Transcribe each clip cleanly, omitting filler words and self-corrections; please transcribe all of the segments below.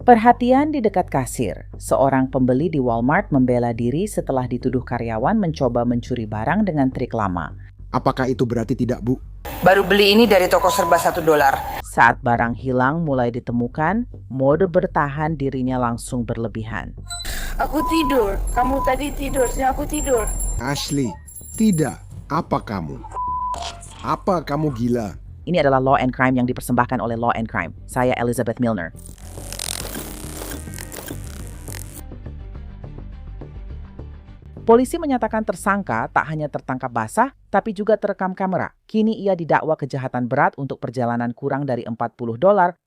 Perhatian di dekat kasir. Seorang pembeli di Walmart membela diri setelah dituduh karyawan mencoba mencuri barang dengan trik lama. Apakah itu berarti tidak, Bu? Baru beli ini dari toko serba $1. Saat barang hilang mulai ditemukan, mode bertahan dirinya langsung berlebihan. Aku tidur. Kamu tadi tidur, aku tidur. Ashley, tidak. Apa kamu? Apa kamu gila? Ini adalah Law and Crime yang dipersembahkan oleh Law and Crime. Saya Elizabeth Milner. Polisi menyatakan tersangka tak hanya tertangkap basah, tapi juga terekam kamera. Kini ia didakwa kejahatan berat untuk perjalanan kurang dari $40. 23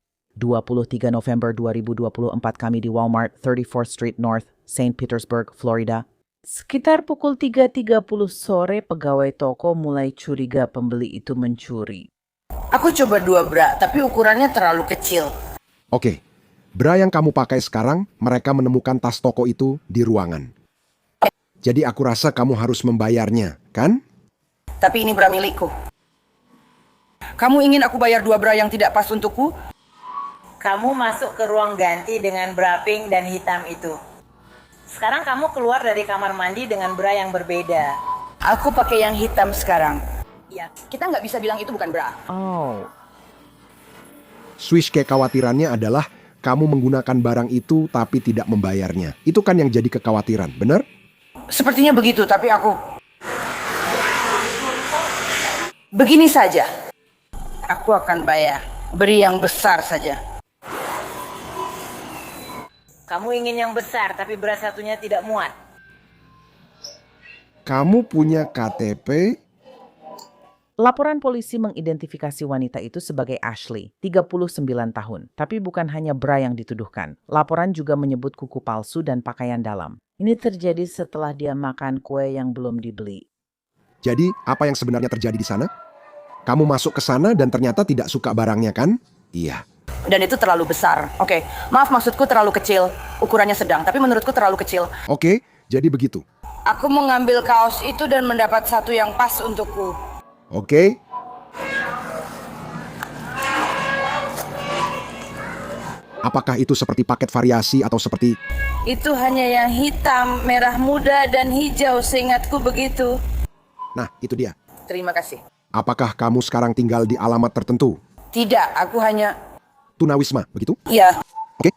November 2024 kami di Walmart, 34th Street North, St. Petersburg, Florida. Sekitar pukul 3.30 sore, pegawai toko mulai curiga pembeli itu mencuri. Aku coba 2 bra, tapi ukurannya terlalu kecil. Oke, bra yang kamu pakai sekarang, mereka menemukan tas toko itu di ruangan. Jadi aku rasa kamu harus membayarnya, kan? Tapi ini bra milikku. Kamu ingin aku bayar 2 bra yang tidak pas untukku? Kamu masuk ke ruang ganti dengan bra pink dan hitam itu. Sekarang kamu keluar dari kamar mandi dengan bra yang berbeda. Aku pakai yang hitam sekarang. Ya. Kita nggak bisa bilang itu bukan bra. Oh, Swish kekhawatirannya adalah kamu menggunakan barang itu tapi tidak membayarnya. Itu kan yang jadi kekhawatiran, benar? Sepertinya begitu, tapi aku... Begini saja. Aku akan bayar. Beri yang besar saja. Kamu ingin yang besar, tapi bra satunya tidak muat. Kamu punya KTP? laporan polisi mengidentifikasi wanita itu sebagai Ashley, 39 tahun. Tapi bukan hanya bra yang dituduhkan. Laporan juga menyebut kuku palsu dan pakaian dalam. Ini terjadi setelah dia makan kue yang belum dibeli. Jadi, apa yang sebenarnya terjadi di sana? Kamu masuk ke sana dan ternyata tidak suka barangnya, kan? Iya. Dan itu terlalu besar. Oke, maaf maksudku terlalu kecil. Ukurannya sedang, tapi menurutku terlalu kecil. Oke, jadi begitu. Aku mengambil kaos itu dan mendapat satu yang pas untukku. Oke. Apakah itu seperti paket variasi atau seperti... Itu hanya yang hitam, merah muda, dan hijau, seingatku begitu. Nah, itu dia. Terima kasih. Apakah kamu sekarang tinggal di alamat tertentu? Tidak, aku hanya... Tunawisma, begitu? Ya, Oke.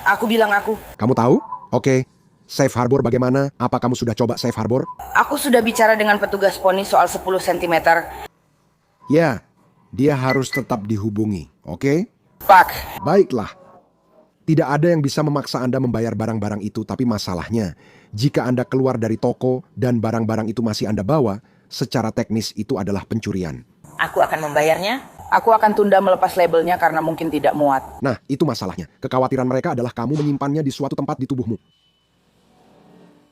aku bilang aku. Kamu tahu? Oke. Safe Harbor bagaimana? Apa kamu sudah coba Safe Harbor? Aku sudah bicara dengan petugas poni soal 10 cm. Ya, dia harus tetap dihubungi, oke? Pak, Baiklah. Tidak ada yang bisa memaksa Anda membayar barang-barang itu, tapi masalahnya, jika Anda keluar dari toko dan barang-barang itu masih Anda bawa, secara teknis itu adalah pencurian. Aku akan membayarnya. aku akan tunda melepas labelnya karena mungkin tidak muat. Nah, itu masalahnya. Kekhawatiran mereka adalah kamu menyimpannya di suatu tempat di tubuhmu.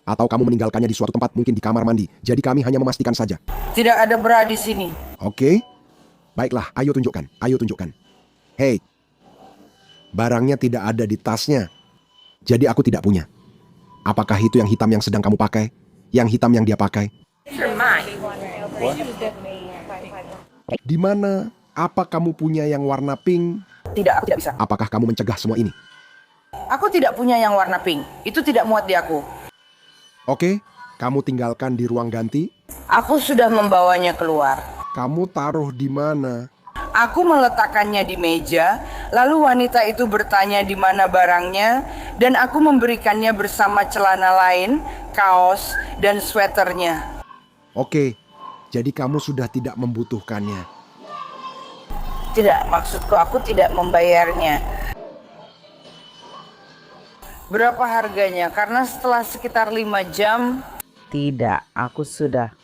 Atau kamu meninggalkannya di suatu tempat, mungkin di kamar mandi. Jadi kami hanya memastikan saja. Tidak ada bra di sini. Oke? Baiklah, ayo tunjukkan. Ayo tunjukkan. Hei, barangnya tidak ada di tasnya. Jadi aku tidak punya. Apakah itu yang hitam yang sedang kamu pakai? Yang hitam yang dia pakai? Di mana? Apa kamu punya yang warna pink? Tidak, aku tidak bisa. Apakah kamu mencegah semua ini? Aku tidak punya yang warna pink. Itu tidak muat di aku. Oke, kamu tinggalkan di ruang ganti. Aku sudah membawanya keluar. Kamu taruh di mana? Aku meletakkannya di meja, lalu wanita itu bertanya di mana barangnya, dan aku memberikannya bersama celana lain, kaos, dan sweaternya. Oke, jadi kamu sudah tidak membutuhkannya. Tidak, maksudku aku tidak membayarnya. Berapa harganya? Karena setelah sekitar 5 jam... Tidak, aku sudah.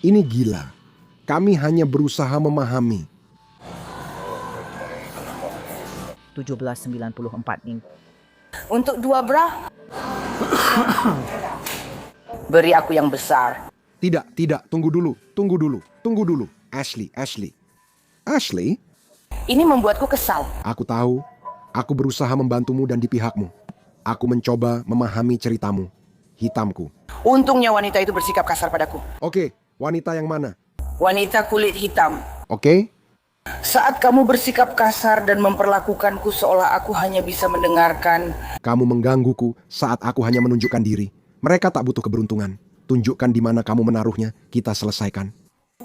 Ini gila. Kami hanya berusaha memahami. 1794 nih. Untuk 2 bra? Beri aku yang besar. Tidak, tunggu dulu. Ashley. Ashley, Ini membuatku kesal. aku tahu. Aku berusaha membantumu dan di pihakmu. Aku mencoba memahami ceritamu. Hitamku. Untungnya wanita itu bersikap kasar padaku. Oke, wanita yang mana? Wanita kulit hitam. Oke, Saat kamu bersikap kasar dan memperlakukanku seolah aku hanya bisa mendengarkan. Kamu menggangguku saat aku hanya menunjukkan diri. Mereka tak butuh keberuntungan. Tunjukkan di mana kamu menaruhnya, kita selesaikan.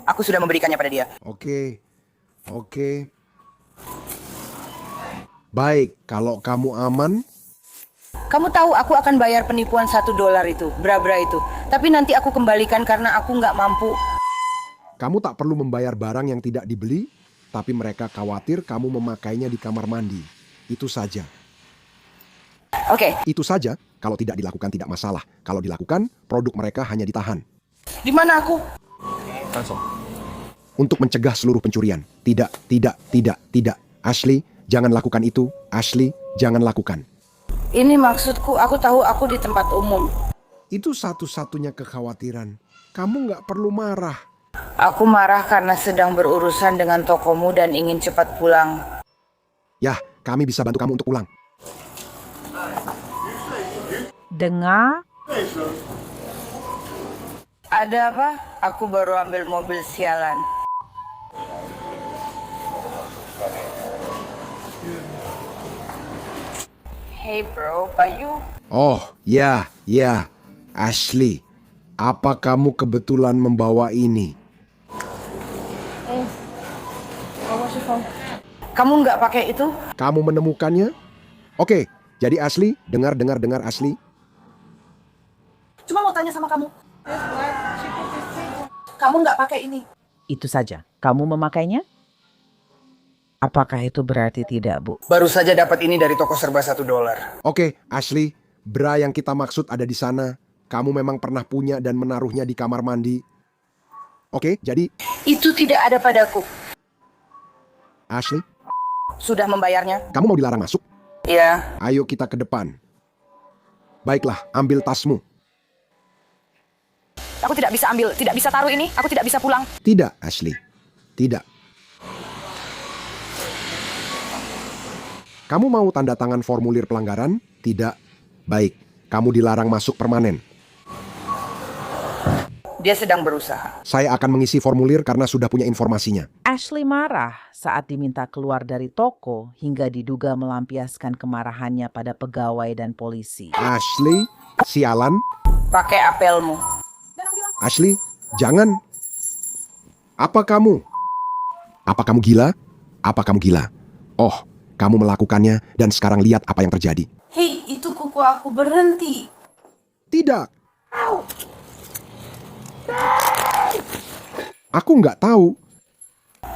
Aku sudah memberikannya pada dia. Oke. Baik, kalau kamu aman, Kamu tahu aku akan bayar penipuan $1 itu, bra-bra itu. Tapi nanti aku kembalikan karena aku nggak mampu. kamu tak perlu membayar barang yang tidak dibeli, tapi mereka khawatir kamu memakainya di kamar mandi. Itu saja. Oke, Itu saja, kalau tidak dilakukan tidak masalah. Kalau dilakukan, produk mereka hanya ditahan. di mana aku? Untuk mencegah seluruh pencurian. Tidak. Ashley, jangan lakukan itu. Ashley, jangan lakukan. Ini maksudku, aku tahu aku di tempat umum. Itu satu-satunya kekhawatiran. Kamu nggak perlu marah. Aku marah karena sedang berurusan dengan tokomu dan ingin cepat pulang. Yah, kami bisa bantu kamu untuk pulang. Dengar? Ada apa? Aku baru ambil mobil sialan. Hey bro, Bayu. Oh, ya. Ashley, apa kamu kebetulan membawa ini? Kamu nggak pakai itu? Kamu menemukannya? Oke, jadi Ashley, dengar Ashley. Cuma mau tanya sama kamu. Kamu nggak pakai ini. Itu saja. Kamu memakainya? Apakah itu berarti tidak, Bu? Baru saja dapat ini dari toko serba $1. Oke, Ashley, bra yang kita maksud ada di sana. Kamu memang pernah punya dan menaruhnya di kamar mandi. Oke, jadi Itu tidak ada padaku. Ashley, Sudah membayarnya? kamu mau dilarang masuk? Iya. Ayo kita ke depan. Baiklah, ambil tasmu. Aku tidak bisa ambil, tidak bisa taruh ini. Aku tidak bisa pulang. Tidak, Ashley. Tidak. Kamu mau tanda tangan formulir pelanggaran? Tidak. Baik, kamu dilarang masuk permanen. Dia sedang berusaha. Saya akan mengisi formulir karena sudah punya informasinya. Ashley marah saat diminta keluar dari toko hingga diduga melampiaskan kemarahannya pada pegawai dan polisi. Ashley, sialan. Pakai apelmu. Ashley, jangan. Apa kamu? Apa kamu gila? Apa kamu gila? Oh, kamu melakukannya dan sekarang lihat apa yang terjadi. Hei, itu kuku aku, berhenti. Tidak. Aku nggak tahu.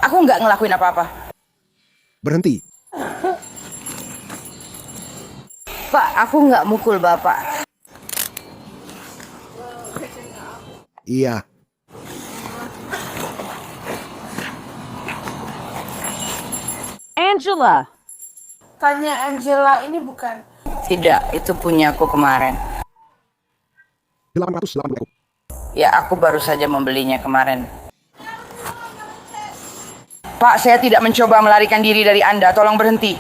Aku nggak ngelakuin apa-apa. Berhenti. Pak, aku nggak mukul bapak. Iya. Angela! Tanya Angela, ini bukan. Tidak, itu punya aku kemarin. 880. Ya, aku baru saja membelinya kemarin. Pak, saya tidak mencoba melarikan diri dari Anda. Tolong berhenti.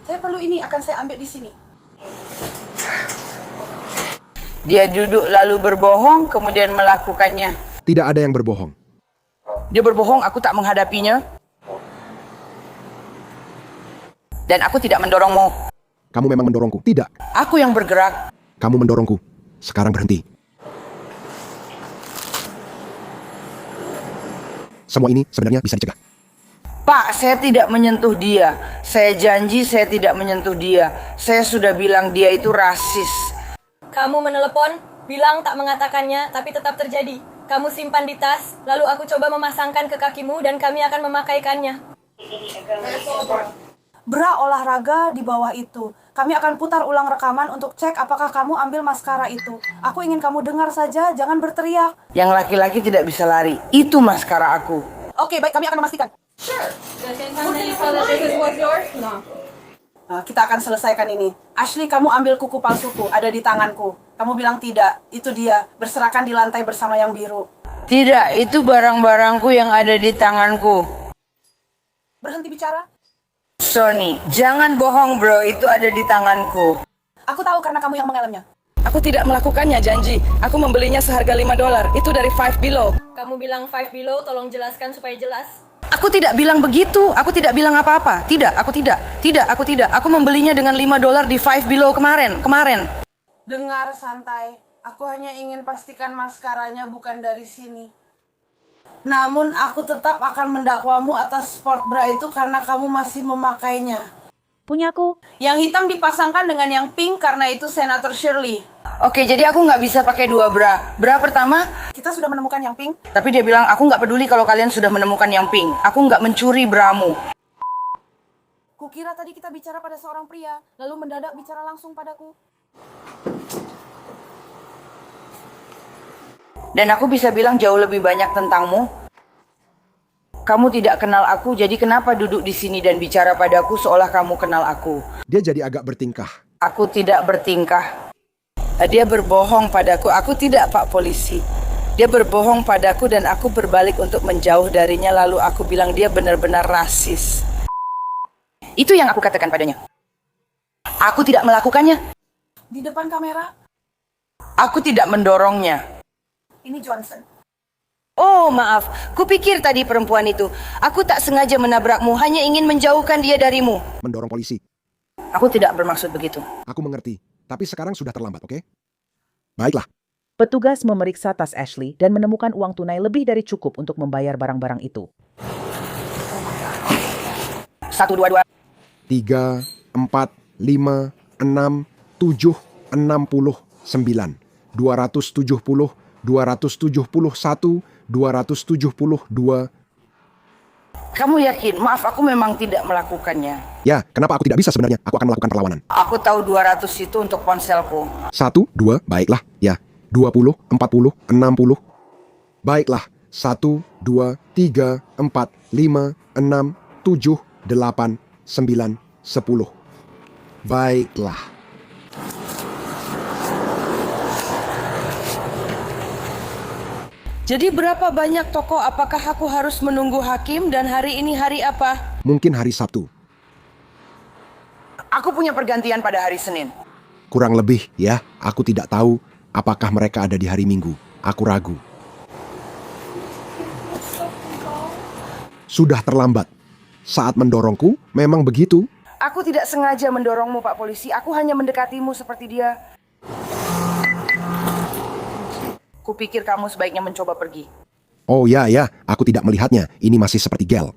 Saya perlu ini, akan saya ambil di sini. Dia duduk lalu berbohong, kemudian melakukannya. Tidak ada yang berbohong. Dia berbohong, aku tak menghadapinya. Dan aku tidak mendorongmu. Kamu memang mendorongku. Tidak. Aku yang bergerak. Kamu mendorongku. Sekarang berhenti. Semua ini sebenarnya bisa dicegah. Pak, saya tidak menyentuh dia. Saya janji saya tidak menyentuh dia. Saya sudah bilang dia itu rasis. Kamu menelepon, bilang tak mengatakannya, tapi tetap terjadi. Kamu simpan di tas, lalu aku coba memasangkan ke kakimu dan kami akan memakaikannya. Bra olahraga di bawah itu. Kami akan putar ulang rekaman untuk cek apakah kamu ambil maskara itu. Aku ingin kamu dengar saja, jangan berteriak. Yang laki-laki tidak bisa lari. Itu maskara aku. Oke, baik, kami akan memastikan. Kita akan selesaikan ini. Ashley, kamu ambil kuku palsuku, ada di tanganku. Kamu bilang tidak, itu dia, berserakan di lantai bersama yang biru. Tidak, itu barang-barangku yang ada di tanganku. Berhenti bicara. Sony, jangan bohong bro, itu ada di tanganku. Aku tahu karena kamu yang mengelemnya. Aku tidak melakukannya, janji. Aku membelinya seharga $5. Itu dari Five Below. Kamu bilang Five Below, tolong jelaskan supaya jelas. Aku tidak bilang begitu. Aku tidak bilang apa-apa. Tidak, aku tidak. Tidak, aku tidak. Aku membelinya dengan $5 di Five Below kemarin. Dengar santai. Aku hanya ingin pastikan maskaranya bukan dari sini. Namun aku tetap akan mendakwamu atas sport bra itu karena kamu masih memakainya. Punyaku. Yang hitam dipasangkan dengan yang pink karena itu Senator Shirley. Oke, jadi aku nggak bisa pakai 2 bra. Bra pertama, Kita sudah menemukan yang pink. tapi dia bilang, aku nggak peduli kalau kalian sudah menemukan yang pink. Aku nggak mencuri bramu. Kukira tadi kita bicara pada seorang pria, lalu mendadak bicara langsung padaku. Dan aku bisa bilang jauh lebih banyak tentangmu. Kamu tidak kenal aku, jadi kenapa duduk di sini dan bicara padaku seolah kamu kenal aku? Dia jadi agak bertingkah. Aku tidak bertingkah. Dia berbohong padaku. Aku tidak, Pak Polisi. Dia berbohong padaku dan aku berbalik untuk menjauh darinya, lalu aku bilang dia benar-benar rasis. Itu yang aku katakan padanya. Aku tidak melakukannya. Di depan kamera, Aku tidak mendorongnya. ini Johnson. Oh, maaf. Kupikir tadi perempuan itu. Aku tak sengaja menabrakmu, hanya ingin menjauhkan dia darimu. Mendorong polisi. Aku tidak bermaksud begitu. Aku mengerti. Tapi sekarang sudah terlambat, oke? Baiklah. Petugas memeriksa tas Ashley dan menemukan uang tunai lebih dari cukup untuk membayar barang-barang itu. 1, 2, 2. 3, 4, 5, 6, 7, 69. 270, 271, 272. Kamu yakin? Maaf, aku memang tidak melakukannya. Ya, kenapa aku tidak bisa sebenarnya? Aku akan melakukan perlawanan. Aku tahu 200 itu untuk ponselku. 1, 2, baiklah. Ya, 20, 40, 60. Baiklah. 1, 2, 3, 4, 5, 6, 7, 8, 9, 10. Baiklah. Jadi berapa banyak toko? Apakah aku harus menunggu hakim dan hari ini hari apa? Mungkin hari Sabtu. Aku punya pergantian pada hari Senin. Kurang lebih, ya. Aku tidak tahu apakah mereka ada di hari Minggu. Aku ragu. Sudah terlambat. Saat mendorongku, memang begitu. Aku tidak sengaja mendorongmu, Pak Polisi. Aku hanya mendekatimu seperti dia. Kupikir kamu sebaiknya mencoba pergi. Oh ya, aku tidak melihatnya. Ini masih seperti gel.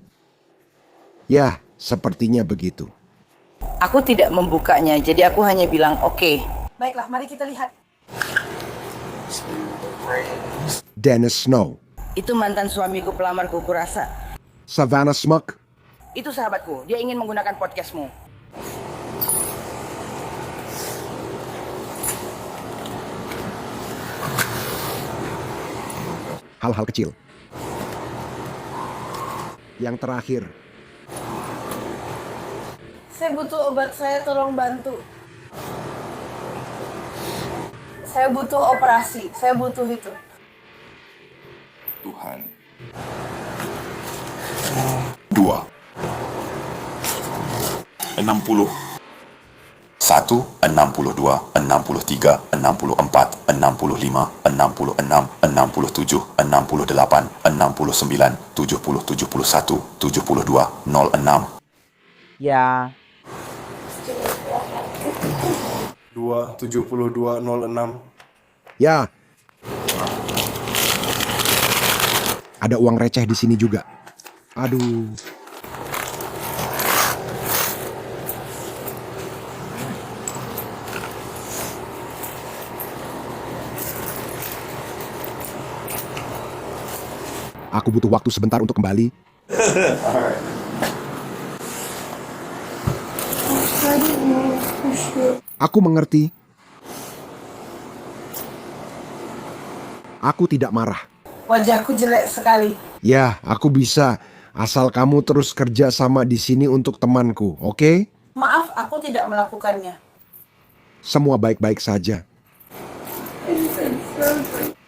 Ya, sepertinya begitu. Aku tidak membukanya, jadi aku hanya bilang oke. Baiklah, mari kita lihat. Dennis Snow. Itu mantan suamiku pelamarku, kurasa. Savannah Smoke. Itu sahabatku, dia ingin menggunakan podcastmu. Hal-hal kecil. Yang terakhir. Saya butuh obat, saya tolong bantu. Saya butuh operasi, saya butuh itu. Tuhan. 2 60 1 62 63 64 65 66 67 68 69 70 71 72 06 Ya, 27206. Ya. Ada uang receh di sini juga. Aduh. Aku butuh waktu sebentar untuk kembali. Aku mengerti. Aku tidak marah. Wajahku jelek sekali. Ya, aku bisa. Asal kamu terus kerja sama di sini untuk temanku, oke? Maaf, aku tidak melakukannya. Semua baik-baik saja.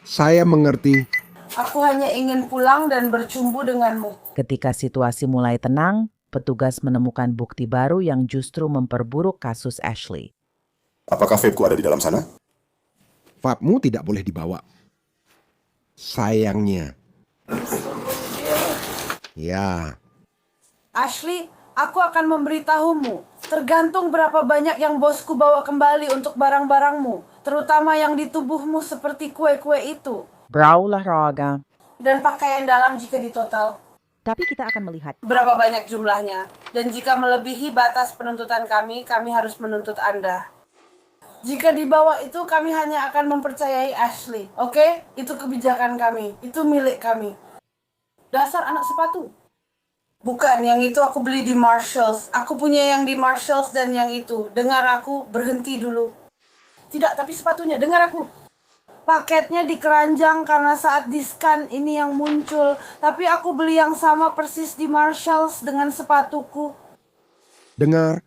Saya mengerti. Aku hanya ingin pulang dan bercumbu denganmu. ketika situasi mulai tenang, petugas menemukan bukti baru yang justru memperburuk kasus Ashley. Apakah vapeku ada di dalam sana? Vapmu tidak boleh dibawa. Sayangnya. Ya, Ashley, aku akan memberitahumu. Tergantung berapa banyak yang bosku bawa kembali untuk barang-barangmu, terutama yang di tubuhmu seperti kue-kue itu. Berolahraga. Dan pakaian dalam jika ditotal. Tapi kita akan melihat. Berapa banyak jumlahnya. Dan jika melebihi batas penuntutan kami harus menuntut Anda. Jika di bawah itu, kami hanya akan mempercayai Ashley. Oke? Itu kebijakan kami. Itu milik kami. Dasar anak sepatu. Bukan, yang itu aku beli di Marshalls. Aku punya yang di Marshalls dan yang itu. Dengar aku, berhenti dulu. Tidak, tapi sepatunya, dengar aku. Paketnya di keranjang karena saat diskan ini yang muncul. Tapi aku beli yang sama persis di Marshalls dengan sepatuku. dengar.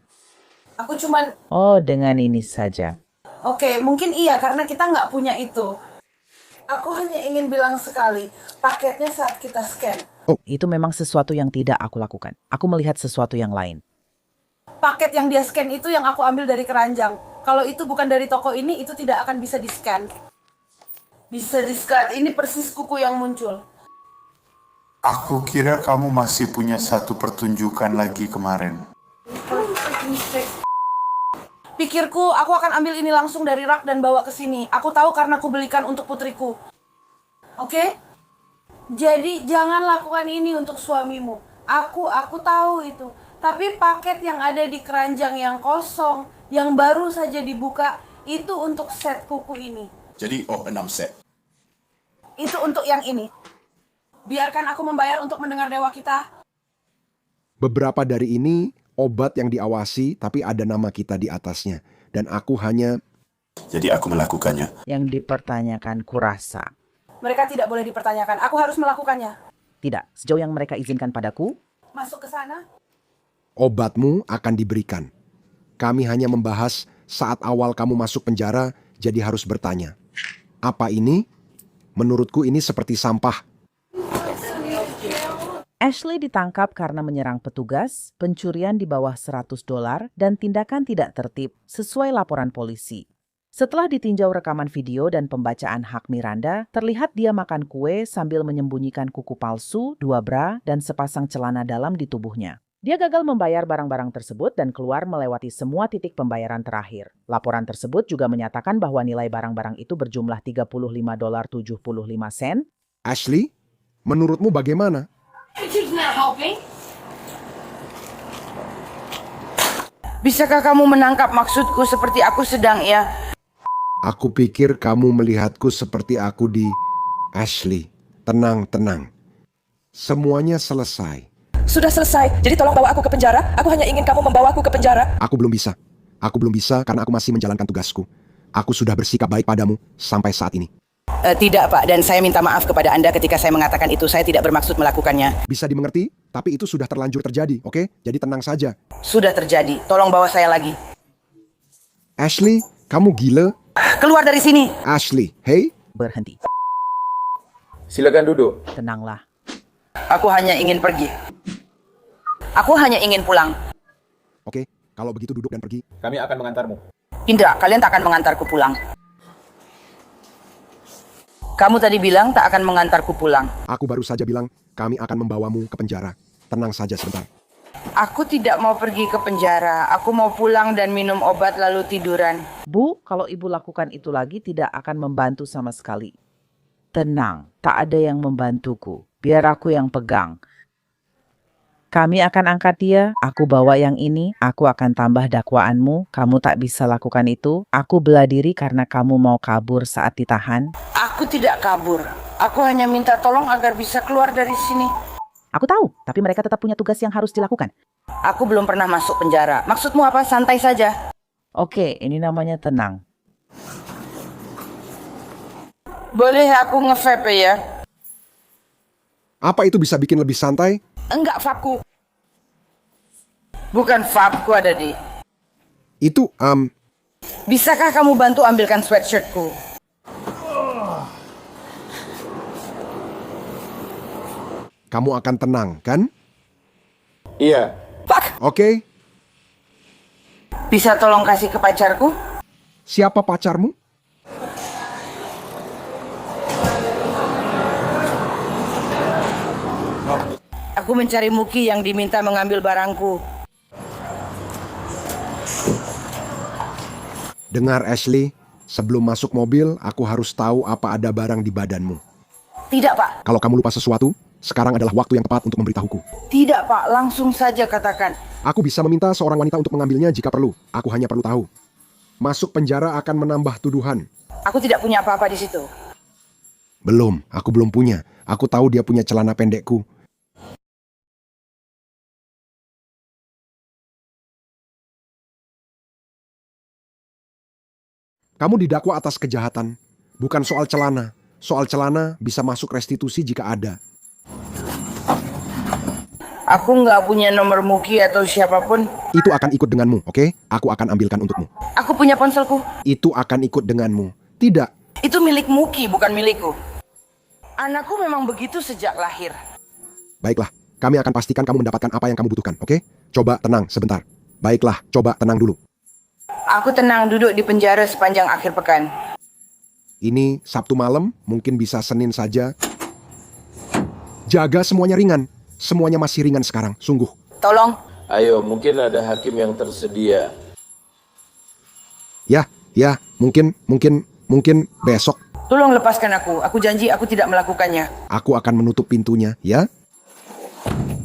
Aku cuman, Oh, dengan ini saja. oke, mungkin iya karena kita nggak punya itu. Aku hanya ingin bilang sekali, paketnya saat kita scan. Itu memang sesuatu yang tidak aku lakukan. Aku melihat sesuatu yang lain. Paket yang dia scan itu yang aku ambil dari keranjang. Kalau itu bukan dari toko ini, itu tidak akan bisa di-scan. Bisa di-scan, ini persis kuku yang muncul. Aku kira kamu masih punya satu pertunjukan lagi kemarin. Pikirku, aku akan ambil ini langsung dari rak dan bawa ke sini. Aku tahu karena aku belikan untuk putriku. Oke? Jadi jangan lakukan ini untuk suamimu. Aku tahu itu. Tapi paket yang ada di keranjang yang kosong, yang baru saja dibuka, itu untuk set kuku ini. Jadi 6 set. Itu untuk yang ini. Biarkan aku membayar untuk mendengar dewa kita. Beberapa dari ini obat yang diawasi tapi ada nama kita di atasnya. Dan aku hanya... Jadi aku melakukannya. Yang dipertanyakan kurasa. Mereka tidak boleh dipertanyakan. Aku harus melakukannya. Tidak, sejauh yang mereka izinkan padaku. Masuk ke sana. Obatmu akan diberikan. Kami hanya membahas saat awal kamu masuk penjara, jadi harus bertanya. Apa ini? Menurutku ini seperti sampah. Ashley ditangkap karena menyerang petugas, pencurian di bawah $100, dan tindakan tidak tertib sesuai laporan polisi. Setelah ditinjau rekaman video dan pembacaan hak Miranda, terlihat dia makan kue sambil menyembunyikan kuku palsu, 2 bra, dan sepasang celana dalam di tubuhnya. Dia gagal membayar barang-barang tersebut dan keluar melewati semua titik pembayaran terakhir. Laporan tersebut juga menyatakan bahwa nilai barang-barang itu berjumlah $35.75. Ashley, menurutmu bagaimana? Bisakah kamu menangkap maksudku seperti aku sedang ya? Aku pikir kamu melihatku seperti aku di... Ashley, tenang, tenang. Semuanya selesai. Sudah selesai, jadi tolong bawa aku ke penjara. Aku hanya ingin kamu membawaku ke penjara. Aku belum bisa. Aku belum bisa karena aku masih menjalankan tugasku. Aku sudah bersikap baik padamu sampai saat ini. Tidak, Pak, dan saya minta maaf kepada Anda ketika saya mengatakan itu. Saya tidak bermaksud melakukannya. Bisa dimengerti, tapi itu sudah terlanjur terjadi, oke? Jadi tenang saja. Sudah terjadi. Tolong bawa saya lagi. Ashley, kamu gila? Keluar dari sini. Ashley, hey? Berhenti. Silakan duduk. Tenanglah. Aku hanya ingin pergi. Aku hanya ingin pulang. Oke, kalau begitu duduk dan pergi. Kami akan mengantarmu. Tidak, kalian tak akan mengantarku pulang. Kamu tadi bilang tak akan mengantarku pulang. Aku baru saja bilang, kami akan membawamu ke penjara. Tenang saja sebentar. Aku tidak mau pergi ke penjara. Aku mau pulang dan minum obat lalu tiduran. Bu, kalau ibu lakukan itu lagi tidak akan membantu sama sekali. Tenang, tak ada yang membantuku. Biar aku yang pegang. Kami akan angkat dia, aku bawa yang ini, aku akan tambah dakwaanmu, kamu tak bisa lakukan itu, aku bela diri karena kamu mau kabur saat ditahan. Aku tidak kabur. Aku hanya minta tolong agar bisa keluar dari sini. Aku tahu, tapi mereka tetap punya tugas yang harus dilakukan. Aku belum pernah masuk penjara. Maksudmu apa? Santai saja. Oke, ini namanya tenang. Boleh aku nge-vape ya? Apa itu bisa bikin lebih santai? Enggak, vapeku. Bukan vapeku ada di. Itu, Bisakah kamu bantu ambilkan sweatshirtku? kamu akan tenang, kan? Iya. Pak, Oke, bisa tolong kasih ke pacarku? siapa pacarmu? Aku mencari Muki yang diminta mengambil barangku. Dengar Ashley, sebelum masuk mobil, aku harus tahu apa ada barang di badanmu. Tidak, Pak. Kalau kamu lupa sesuatu, sekarang adalah waktu yang tepat untuk memberitahuku. Tidak, Pak. Langsung saja katakan. Aku bisa meminta seorang wanita untuk mengambilnya jika perlu. Aku hanya perlu tahu. Masuk penjara akan menambah tuduhan. Aku tidak punya apa-apa di situ. Belum, aku belum punya. Aku tahu dia punya celana pendekku. Kamu didakwa atas kejahatan, bukan soal celana. Soal celana bisa masuk restitusi jika ada. Aku nggak punya nomor Muki atau siapapun. Itu akan ikut denganmu, oke? Aku akan ambilkan untukmu. Aku punya ponselku. Itu akan ikut denganmu. Tidak. Itu milik Muki, bukan milikku. Anakku memang begitu sejak lahir. Baiklah, kami akan pastikan kamu mendapatkan apa yang kamu butuhkan, oke? Coba tenang sebentar. Baiklah, coba tenang dulu. Aku tenang duduk di penjara sepanjang akhir pekan. Ini Sabtu malam, mungkin bisa Senin saja. Jaga semuanya ringan. Semuanya masih ringan sekarang, sungguh. Tolong. Ayo, mungkin ada hakim yang tersedia. Ya, mungkin besok. Tolong lepaskan aku. Aku janji aku tidak melakukannya. Aku akan menutup pintunya, ya?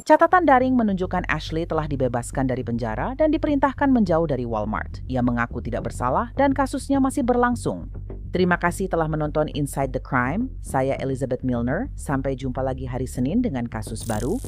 Catatan daring menunjukkan Ashley telah dibebaskan dari penjara dan diperintahkan menjauh dari Walmart. Ia mengaku tidak bersalah dan kasusnya masih berlangsung. Terima kasih telah menonton Inside the Crime. Saya Elizabeth Milner. Sampai jumpa lagi hari Senin dengan kasus baru.